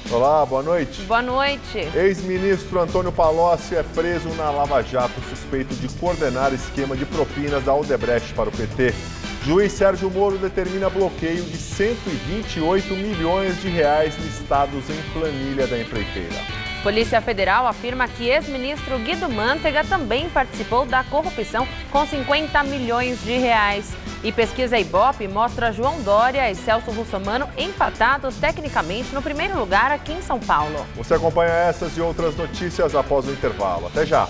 Olá, boa noite. Boa noite. Ex-ministro Antônio Palocci é preso na Lava Jato, suspeito de coordenar esquema de propinas da Odebrecht para o PT. Juiz Sérgio Moro determina bloqueio de 128 milhões de reais listados em planilha da empreiteira. Polícia Federal afirma que ex-ministro Guido Mantega também participou da corrupção com 50 milhões de reais. E pesquisa Ibope mostra João Dória e Celso Russomano empatados tecnicamente no primeiro lugar aqui em São Paulo. Você acompanha essas e outras notícias após o intervalo. Até já!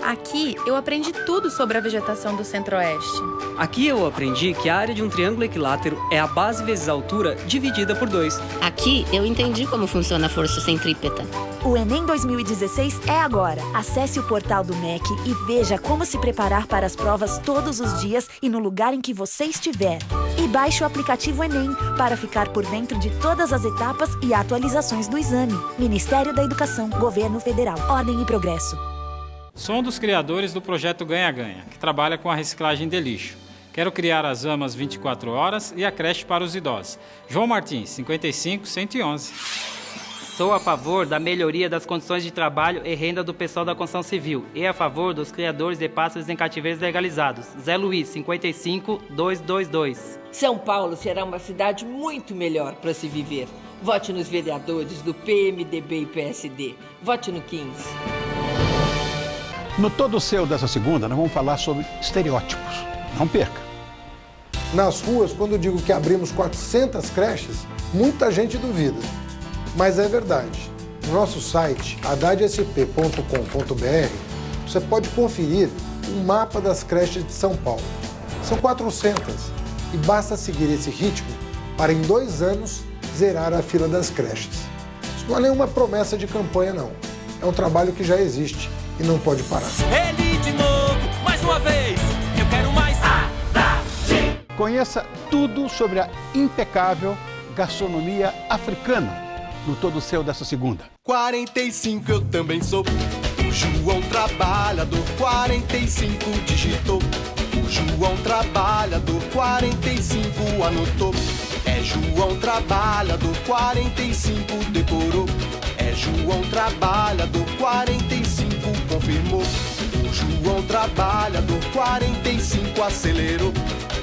Aqui eu aprendi tudo sobre a vegetação do Centro-Oeste. Aqui eu aprendi que a área de um triângulo equilátero é a base vezes a altura dividida por 2. Aqui eu entendi como funciona a força centrípeta. O Enem 2016 é agora. Acesse o portal do MEC e veja como se preparar para as provas todos os dias e no lugar em que você estiver. E baixe o aplicativo Enem para ficar por dentro de todas as etapas e atualizações do exame. Ministério da Educação, Governo Federal, Ordem e Progresso. Sou um dos criadores do projeto Ganha-Ganha, que trabalha com a reciclagem de lixo. Quero criar as AMAs 24 horas e a creche para os idosos. João Martins, 55-111. Sou a favor da melhoria das condições de trabalho e renda do pessoal da construção civil e a favor dos criadores de pássaros em cativeiros legalizados. Zé Luiz, 55-222. São Paulo será uma cidade muito melhor para se viver. Vote nos vereadores do PMDB e PSD. Vote no 15. No Todo Seu dessa segunda, nós vamos falar sobre estereótipos. Não perca. Nas ruas, quando eu digo que abrimos 400 creches, muita gente duvida. Mas é verdade. No nosso site, hadadsp.com.br, você pode conferir um mapa das creches de São Paulo. São 400 e basta seguir esse ritmo para, em 2 anos, zerar a fila das creches. Isso não é nenhuma promessa de campanha, não. É um trabalho que já existe e não pode parar. Ele de novo, mais uma vez, eu quero mais. Conheça tudo sobre a impecável gastronomia africana no Todo Seu dessa segunda. 45 eu também sou. O João trabalhador, 45 digitou. O João trabalhador, 45 anotou. É João trabalhador, 45 decorou. É João trabalhador, 45 confirmou. O João trabalhador, 45 acelerou.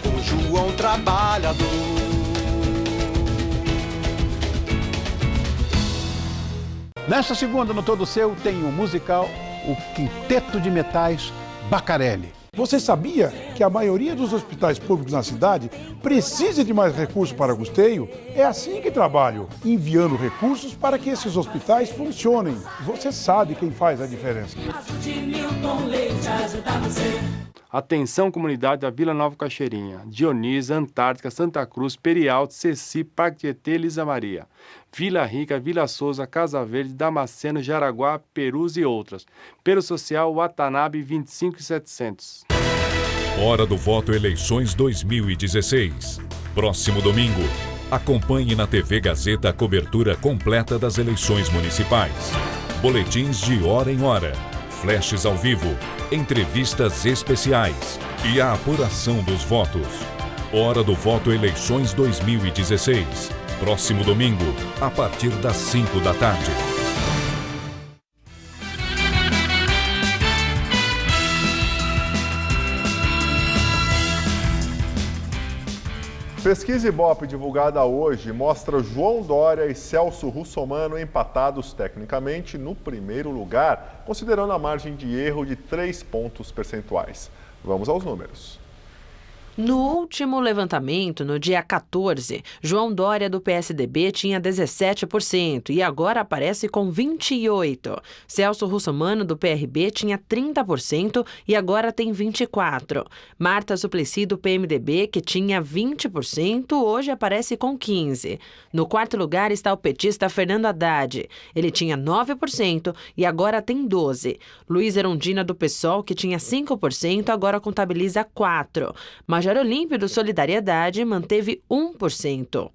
Com João trabalhador. Nesta segunda, no Todo Seu, tem o musical O Quinteto de Metais Bacarelli. Você sabia que a maioria dos hospitais públicos na cidade precisa de mais recursos para custeio? É assim que trabalho, enviando recursos para que esses hospitais funcionem. Você sabe quem faz a diferença. Atenção, comunidade da Vila Nova Cachoeirinha, Dionisa, Antártica, Santa Cruz, Perialto, Ceci, Parque Tietê, Lisa Maria, Vila Rica, Vila Souza, Casa Verde, Damasceno, Jaraguá, Perus e outras. Pelo Social, Watanabe, 25.700. Hora do Voto Eleições 2016. Próximo domingo, acompanhe na TV Gazeta a cobertura completa das eleições municipais. Boletins de hora em hora, flashes ao vivo, entrevistas especiais e a apuração dos votos. Hora do Voto Eleições 2016. Próximo domingo, a partir das 5 da tarde. Pesquisa Ibope divulgada hoje mostra João Dória e Celso Russomano empatados tecnicamente no primeiro lugar, considerando a margem de erro de 3 pontos percentuais. Vamos aos números. No último levantamento, no dia 14, João Dória do PSDB tinha 17% e agora aparece com 28%. Celso Russomano do PRB tinha 30% e agora tem 24%. Marta Suplicy do PMDB, que tinha 20%, hoje aparece com 15%. No quarto lugar está o petista Fernando Haddad. Ele tinha 9% e agora tem 12%. Luiz Erundina do PSOL, que tinha 5%, agora contabiliza 4%. Major Olímpio do Solidariedade manteve 1%.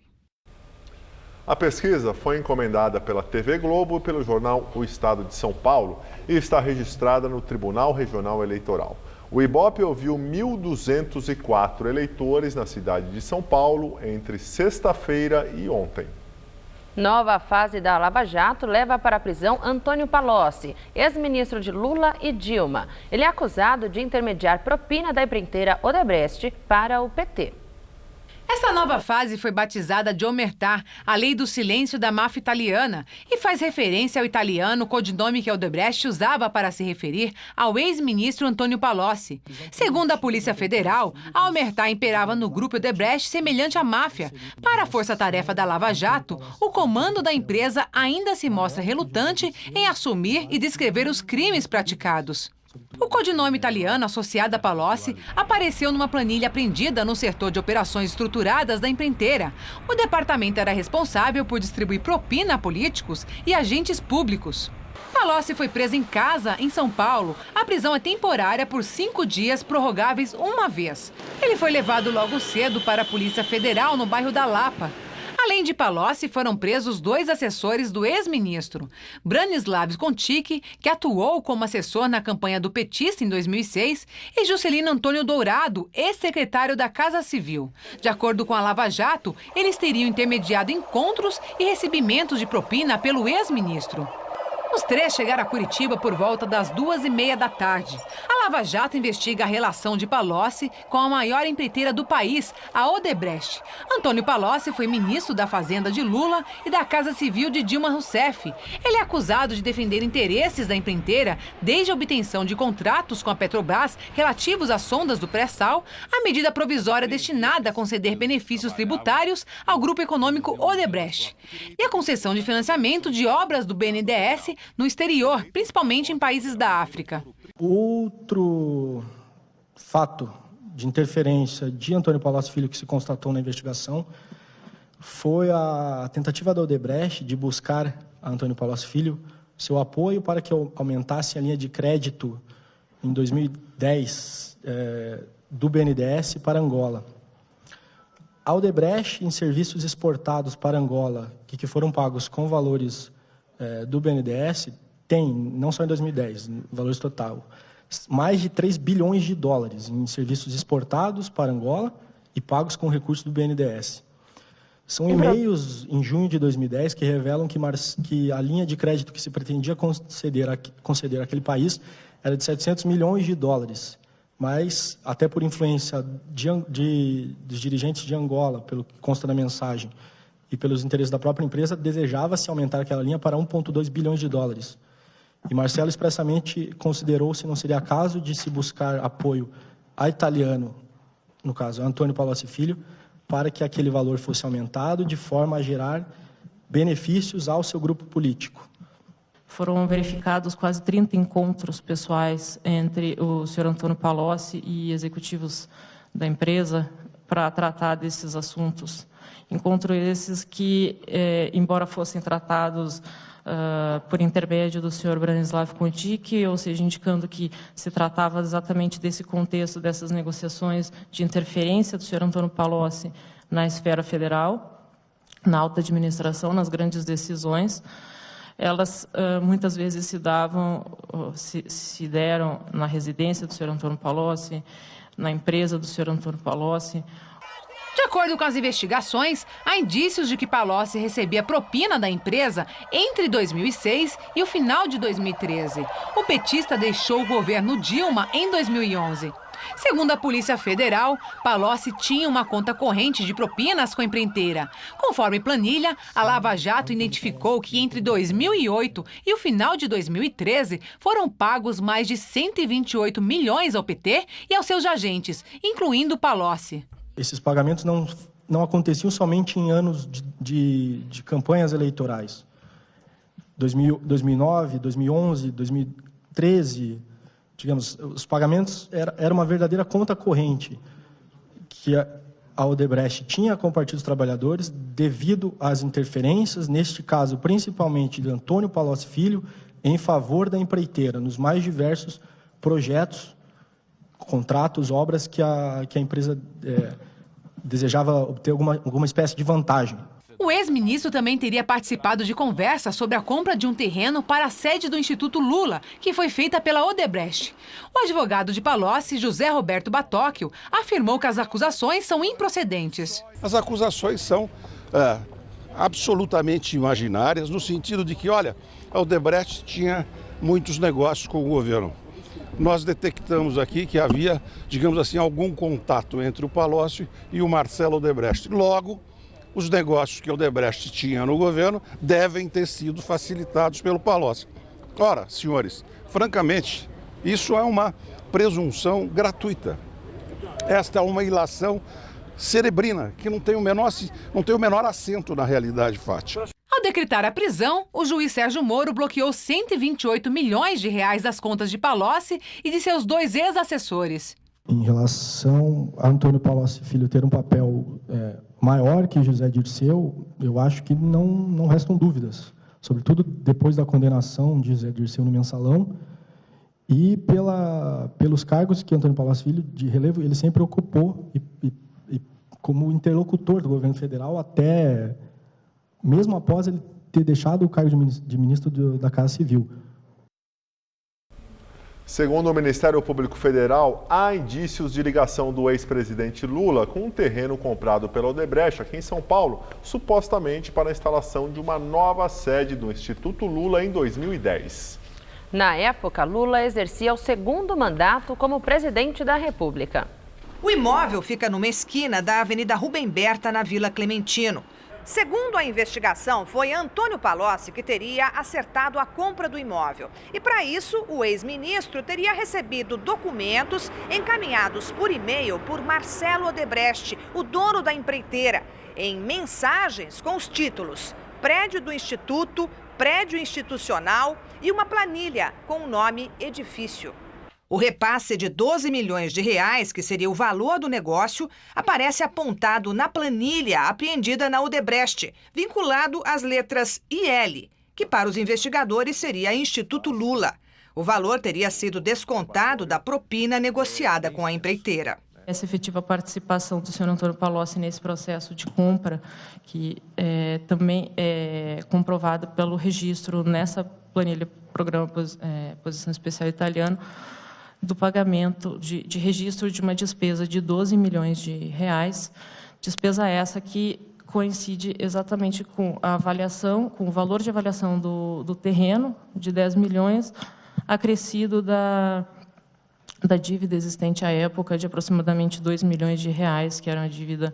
A pesquisa foi encomendada pela TV Globo e pelo jornal O Estado de São Paulo e está registrada no Tribunal Regional Eleitoral. O Ibope ouviu 1.204 eleitores na cidade de São Paulo entre sexta-feira e ontem. Nova fase da Lava Jato leva para a prisão Antônio Palocci, ex-ministro de Lula e Dilma. Ele é acusado de intermediar propina da empreiteira Odebrecht para o PT. Essa nova fase foi batizada de Omertà, a lei do silêncio da máfia italiana, e faz referência ao italiano codinome que Odebrecht usava para se referir ao ex-ministro Antônio Palocci. Segundo a Polícia Federal, a Omertà imperava no grupo Odebrecht semelhante à máfia. Para a força-tarefa da Lava Jato, o comando da empresa ainda se mostra relutante em assumir e descrever os crimes praticados. O codinome italiano associado a Palocci apareceu numa planilha apreendida no setor de operações estruturadas da empreiteira. O departamento era responsável por distribuir propina a políticos e agentes públicos. Palocci foi preso em casa, em São Paulo. A prisão é temporária por 5 dias, prorrogáveis uma vez. Ele foi levado logo cedo para a Polícia Federal, no bairro da Lapa. Além de Palocci, foram presos 2 assessores do ex-ministro. Branislav Contic, que atuou como assessor na campanha do petista em 2006, e Juscelino Antônio Dourado, ex-secretário da Casa Civil. De acordo com a Lava Jato, eles teriam intermediado encontros e recebimentos de propina pelo ex-ministro. Os 3 chegaram a Curitiba por volta das 2h30 da tarde. A Lava Jato investiga a relação de Palocci com a maior empreiteira do país, a Odebrecht. Antônio Palocci foi ministro da Fazenda de Lula e da Casa Civil de Dilma Rousseff. Ele é acusado de defender interesses da empreiteira desde a obtenção de contratos com a Petrobras relativos às sondas do pré-sal, a medida provisória destinada a conceder benefícios tributários ao grupo econômico Odebrecht, e a concessão de financiamento de obras do BNDES no exterior, principalmente em países da África. Outro fato de interferência de Antônio Palocci Filho que se constatou na investigação foi a tentativa da Odebrecht de buscar a Antônio Palocci Filho seu apoio para que aumentasse a linha de crédito em 2010 do BNDES para Angola. A Odebrecht, em serviços exportados para Angola, que foram pagos com valores do BNDES, tem, não só em 2010, valores total, mais de 3 bilhões de dólares em serviços exportados para Angola e pagos com recursos do BNDES. São e-mails em junho de 2010 que revelam que a linha de crédito que se pretendia conceder àquele país era de 700 milhões de dólares, mas, até por influência dos dirigentes de Angola, pelo que consta na mensagem, e pelos interesses da própria empresa, desejava-se aumentar aquela linha para 1,2 bilhões de dólares. E Marcelo expressamente considerou se não seria caso de se buscar apoio a italiano, no caso, Antônio Palocci Filho, para que aquele valor fosse aumentado de forma a gerar benefícios ao seu grupo político. Foram verificados quase 30 encontros pessoais entre o senhor Antônio Palocci e executivos da empresa para tratar desses assuntos. Encontros esses que, embora fossem tratados por intermédio do senhor Branislav Contic, ou seja, indicando que se tratava exatamente desse contexto, dessas negociações de interferência do senhor Antônio Palocci na esfera federal, na alta administração, nas grandes decisões, elas muitas vezes se deram na residência do senhor Antônio Palocci, na empresa do senhor Antônio Palocci. De acordo com as investigações, há indícios de que Palocci recebia propina da empresa entre 2006 e o final de 2013. O petista deixou o governo Dilma em 2011. Segundo a Polícia Federal, Palocci tinha uma conta corrente de propinas com a empreiteira. Conforme planilha, a Lava Jato identificou que entre 2008 e o final de 2013 foram pagos mais de 128 milhões ao PT e aos seus agentes, incluindo Palocci. Esses pagamentos não aconteciam somente em anos de campanhas eleitorais. 2009, 2011, 2013, digamos, os pagamentos era uma verdadeira conta corrente que a Odebrecht tinha com o Partido dos Trabalhadores devido às interferências, neste caso, principalmente de Antônio Palocci Filho, em favor da empreiteira, nos mais diversos projetos, contratos, obras que a empresa desejava obter alguma espécie de vantagem. O ex-ministro também teria participado de conversas sobre a compra de um terreno para a sede do Instituto Lula, que foi feita pela Odebrecht. O advogado de Palocci, José Roberto Batóquio, afirmou que as acusações são improcedentes. As acusações são absolutamente imaginárias, no sentido de que, olha, a Odebrecht tinha muitos negócios com o governo. Nós detectamos aqui que havia, digamos assim, algum contato entre o Palocci e o Marcelo Odebrecht. Logo, os negócios que o Odebrecht tinha no governo devem ter sido facilitados pelo Palocci. Ora, senhores, francamente, isso é uma presunção gratuita. Esta é uma ilação cerebrina, que não tem o menor assento na realidade fática. Ao decretar a prisão, o juiz Sérgio Moro bloqueou 128 milhões de reais das contas de Palocci e de seus 2 ex-assessores. Em relação a Antônio Palocci Filho ter um papel maior que José Dirceu, eu acho que não restam dúvidas. Sobretudo depois da condenação de José Dirceu no Mensalão e pelos cargos que Antônio Palocci Filho, de relevo, ele sempre ocupou e como interlocutor do governo federal até mesmo após ele ter deixado o cargo de ministro da Casa Civil. Segundo o Ministério Público Federal, há indícios de ligação do ex-presidente Lula com um terreno comprado pela Odebrecht aqui em São Paulo, supostamente para a instalação de uma nova sede do Instituto Lula em 2010. Na época, Lula exercia o 2º mandato como presidente da República. O imóvel fica numa esquina da Avenida Rubem Berta, na Vila Clementino. Segundo a investigação, foi Antônio Palocci que teria acertado a compra do imóvel. E para isso, o ex-ministro teria recebido documentos encaminhados por e-mail por Marcelo Odebrecht, o dono da empreiteira, em mensagens com os títulos Prédio do Instituto, Prédio Institucional e uma planilha com o nome Edifício. O repasse de 12 milhões de reais, que seria o valor do negócio, aparece apontado na planilha apreendida na Odebrecht, vinculado às letras IL, que para os investigadores seria Instituto Lula. O valor teria sido descontado da propina negociada com a empreiteira. Essa efetiva participação do senhor Antônio Palocci nesse processo de compra, que também é comprovada pelo registro nessa planilha Programa Posição Especial Italiano, do pagamento de registro de uma despesa de 12 milhões de reais, despesa essa que coincide exatamente com a avaliação, com o valor de avaliação do terreno, de 10 milhões, acrescido da dívida existente à época de aproximadamente 2 milhões de reais, que era uma dívida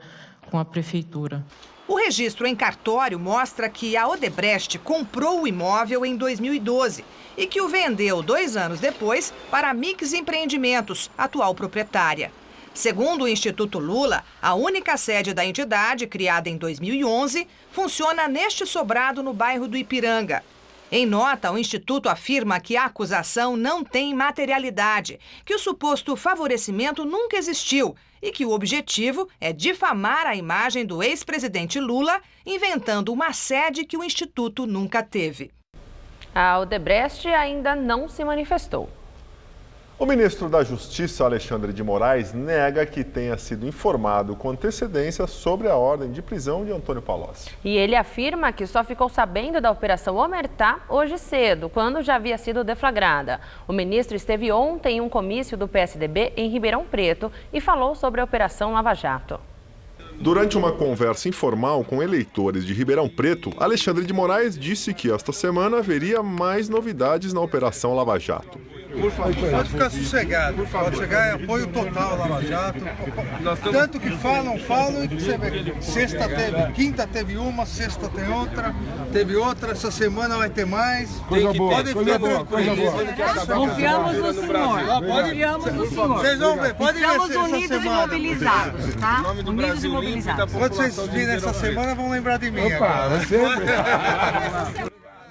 com a prefeitura. O registro em cartório mostra que a Odebrecht comprou o imóvel em 2012 e que o vendeu 2 anos depois para a Mix Empreendimentos, atual proprietária. Segundo o Instituto Lula, a única sede da entidade, criada em 2011, funciona neste sobrado no bairro do Ipiranga. Em nota, o Instituto afirma que a acusação não tem materialidade, que o suposto favorecimento nunca existiu e que o objetivo é difamar a imagem do ex-presidente Lula, inventando uma sede que o Instituto nunca teve. A Odebrecht ainda não se manifestou. O ministro da Justiça, Alexandre de Moraes, nega que tenha sido informado com antecedência sobre a ordem de prisão de Antônio Palocci. E ele afirma que só ficou sabendo da Operação Omertá hoje cedo, quando já havia sido deflagrada. O ministro esteve ontem em um comício do PSDB em Ribeirão Preto e falou sobre a Operação Lava Jato. Durante uma conversa informal com eleitores de Ribeirão Preto, Alexandre de Moraes disse que esta semana haveria mais novidades na Operação Lava Jato. Por favor, pode ficar sossegado. Pode chegar em apoio total ao Lava Jato. Tanto que falam e que você vê. Sexta teve, quinta teve uma, sexta tem outra, teve outra, essa semana vai ter mais. Coisa boa, podem ficar tranquilos. Confiamos no senhor. Confiamos no senhor. Vocês vão ver, pode ver essa semana. Estamos unidos e mobilizados, tá? Unidos e mobilizados. Quando vocês virem essa semana, vão lembrar de mim.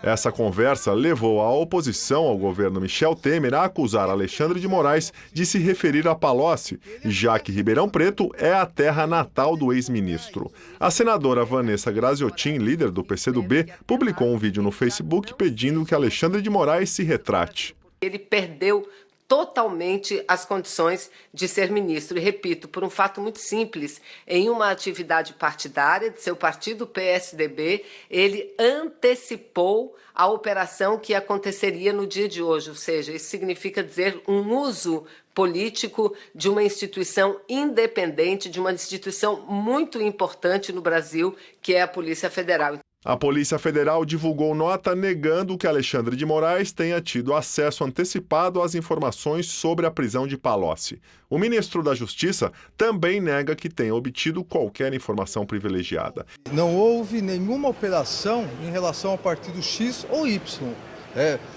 Essa conversa levou a oposição ao governo Michel Temer a acusar Alexandre de Moraes de se referir a Palocci, já que Ribeirão Preto é a terra natal do ex-ministro. A senadora Vanessa Graziotin, líder do PCdoB, publicou um vídeo no Facebook pedindo que Alexandre de Moraes se retrate. Ele perdeu totalmente as condições de ser ministro. E, repito, por um fato muito simples, em uma atividade partidária de seu partido PSDB, ele antecipou a operação que aconteceria no dia de hoje, ou seja, isso significa dizer um uso político de uma instituição independente, de uma instituição muito importante no Brasil, que é a Polícia Federal. A Polícia Federal divulgou nota negando que Alexandre de Moraes tenha tido acesso antecipado às informações sobre a prisão de Palocci. O ministro da Justiça também nega que tenha obtido qualquer informação privilegiada. Não houve nenhuma operação em relação ao partido X ou Y.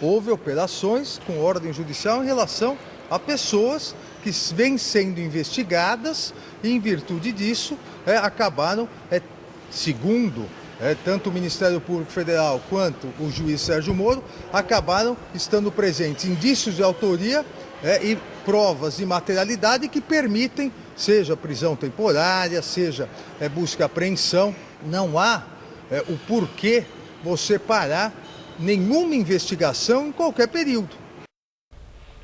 Houve operações com ordem judicial em relação a pessoas que vêm sendo investigadas e, em virtude disso, acabaram, segundo tanto o Ministério Público Federal quanto o juiz Sérgio Moro, acabaram estando presentes indícios de autoria e provas de materialidade que permitem, seja prisão temporária, seja busca e apreensão. Não há o porquê você parar nenhuma investigação em qualquer período.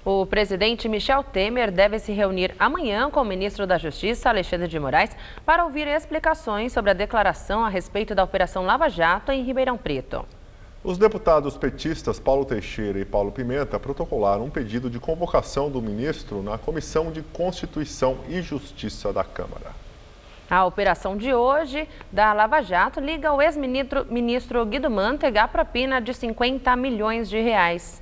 O presidente Michel Temer deve se reunir amanhã com o ministro da Justiça, Alexandre de Moraes, para ouvir explicações sobre a declaração a respeito da Operação Lava Jato em Ribeirão Preto. Os deputados petistas Paulo Teixeira e Paulo Pimenta protocolaram um pedido de convocação do ministro na Comissão de Constituição e Justiça da Câmara. A operação de hoje da Lava Jato liga o ex-ministro Guido Mantega à propina de 50 milhões de reais.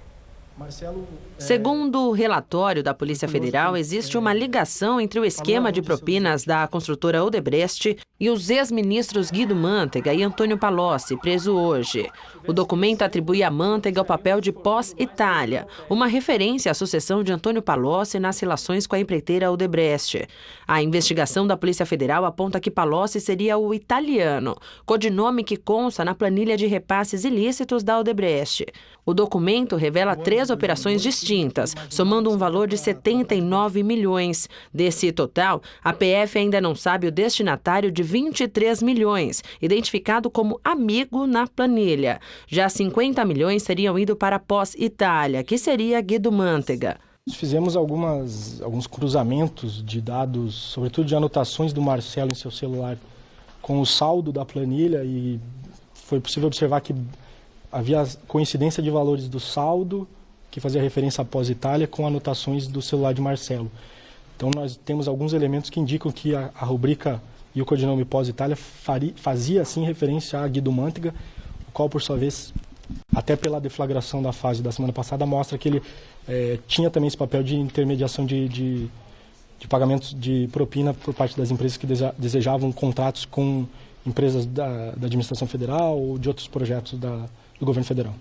Segundo o relatório da Polícia Federal, existe uma ligação entre o esquema de propinas da construtora Odebrecht e os ex-ministros Guido Mantega e Antônio Palocci, preso hoje. O documento atribui a Mantega o papel de pós-Itália, uma referência à sucessão de Antônio Palocci nas relações com a empreiteira Odebrecht. A investigação da Polícia Federal aponta que Palocci seria o italiano, codinome que consta na planilha de repasses ilícitos da Odebrecht. O documento revela 3 operações distintas, somando um valor de 79 milhões. Desse total, a PF ainda não sabe o destinatário de 23 milhões, identificado como amigo na planilha. Já 50 milhões teriam ido para pós-Itália, que seria Guido Mantega. Fizemos alguns cruzamentos de dados, sobretudo de anotações do Marcelo em seu celular, com o saldo da planilha, e foi possível observar que havia coincidência de valores do saldo, que fazia referência à pós-Itália, com anotações do celular de Marcelo. Então nós temos alguns elementos que indicam que a rubrica e o codinome pós-Itália fazia sim referência a Guido Mantega, o qual, por sua vez, até pela deflagração da fase da semana passada, mostra que ele tinha também esse papel de intermediação de pagamentos de propina por parte das empresas que desejavam contratos com empresas da administração federal ou de outros projetos do governo federal.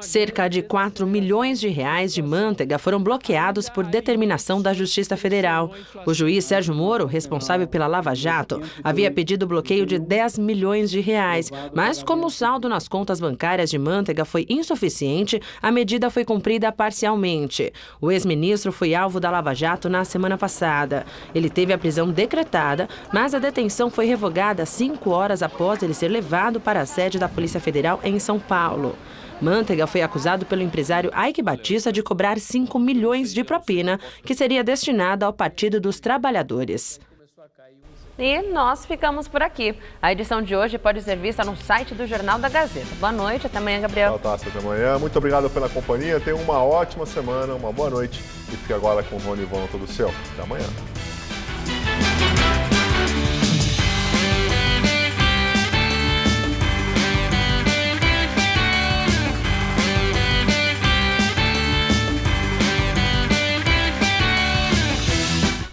Cerca de 4 milhões de reais de Mantega foram bloqueados por determinação da Justiça Federal. O juiz Sérgio Moro, responsável pela Lava Jato, havia pedido bloqueio de 10 milhões de reais, mas como o saldo nas contas bancárias de Mantega foi insuficiente, a medida foi cumprida parcialmente. O ex-ministro foi alvo da Lava Jato na semana passada. Ele teve a prisão decretada, mas a detenção foi revogada 5 horas após ele ser levado para a sede da Polícia Federal em São Paulo. Mantega foi acusado pelo empresário Ike Batista de cobrar 5 milhões de propina, que seria destinada ao Partido dos Trabalhadores. E nós ficamos por aqui. A edição de hoje pode ser vista no site do Jornal da Gazeta. Boa noite, até amanhã, Gabriel. Até amanhã. Muito obrigado pela companhia. Tenha uma ótima semana, uma boa noite. E fique agora com o Rony Von, todo seu. Até amanhã.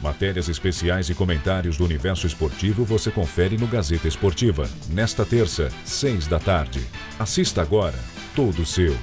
Matérias especiais e comentários do universo esportivo você confere no Gazeta Esportiva, nesta terça, 6 da tarde. Assista agora, todo seu.